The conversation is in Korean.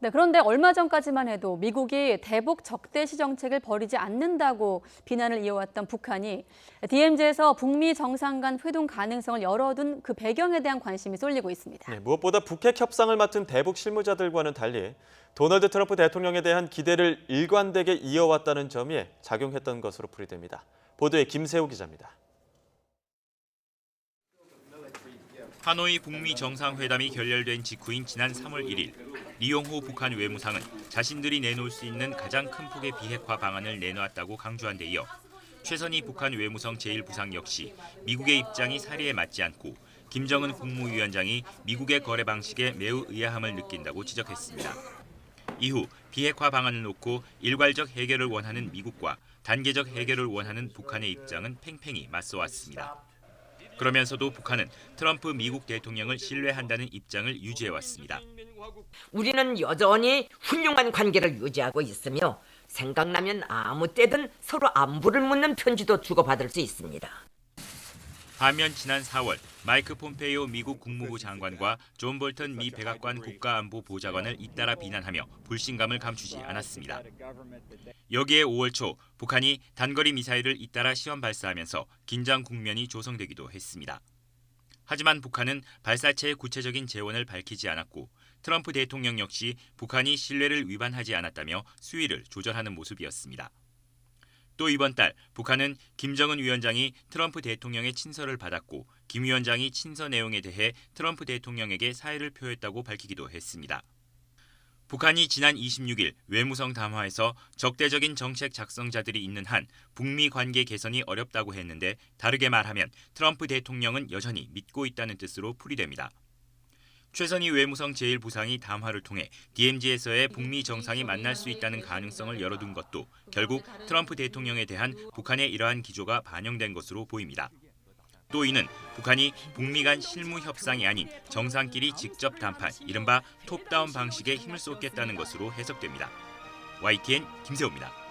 네, 그런데 얼마 전까지만 해도 미국이 대북 적대시 정책을 버리지 않는다고 비난을 이어왔던 북한이 DMZ에서 북미 정상 간 회동 가능성을 열어둔 그 배경에 대한 관심이 쏠리고 있습니다. 네, 무엇보다 북핵 협상을 맡은 대북 실무자들과는 달리 도널드 트럼프 대통령에 대한 기대를 일관되게 이어왔다는 점이 작용했던 것으로 풀이됩니다. 보도에 김세호 기자입니다. 하노이 북미 정상회담이 결렬된 직후인 지난 3월 1일, 리용호 북한 외무상은 자신들이 내놓을 수 있는 가장 큰 폭의 비핵화 방안을 내놓았다고 강조한 데 이어 최선희 북한 외무성 제1부상 역시 미국의 입장이 사리에 맞지 않고 김정은 국무위원장이 미국의 거래 방식에 매우 의아함을 느낀다고 지적했습니다. 이후 비핵화 방안을 놓고 일괄적 해결을 원하는 미국과 단계적 해결을 원하는 북한의 입장은 팽팽히 맞서왔습니다. 그러면서도 북한은 트럼프 미국 대통령을 신뢰한다는 입장을 유지해왔습니다. 우리는 여전히 훌륭한 관계를 유지하고 있으며 생각나면 아무 때든 서로 안부를 묻는 편지도 주고받을 수 있습니다. 반면 지난 4월 마이크 폼페이오 미국 국무부 장관과 존 볼턴 미 백악관 국가안보보좌관을 잇따라 비난하며 불신감을 감추지 않았습니다. 여기에 5월 초 북한이 단거리 미사일을 잇따라 시험 발사하면서 긴장 국면이 조성되기도 했습니다. 하지만 북한은 발사체의 구체적인 재원을 밝히지 않았고 트럼프 대통령 역시 북한이 신뢰를 위반하지 않았다며 수위를 조절하는 모습이었습니다. 또 이번 달 북한은 김정은 위원장이 트럼프 대통령의 친서를 받았고 김 위원장이 친서 내용에 대해 트럼프 대통령에게 사의를 표했다고 밝히기도 했습니다. 북한이 지난 26일 외무성 담화에서 적대적인 정책 작성자들이 있는 한 북미 관계 개선이 어렵다고 했는데 다르게 말하면 트럼프 대통령은 여전히 믿고 있다는 뜻으로 풀이됩니다. 최선희 외무성 제1부상이 담화를 통해 DMZ에서의 북미 정상이 만날 수 있다는 가능성을 열어둔 것도 결국 트럼프 대통령에 대한 북한의 이러한 기조가 반영된 것으로 보입니다. 또 이는 북한이 북미 간 실무 협상이 아닌 정상끼리 직접談判, 이른바 톱다운 방식에 힘을 쏟겠다는 것으로 해석됩니다. YTN 김세호입니다.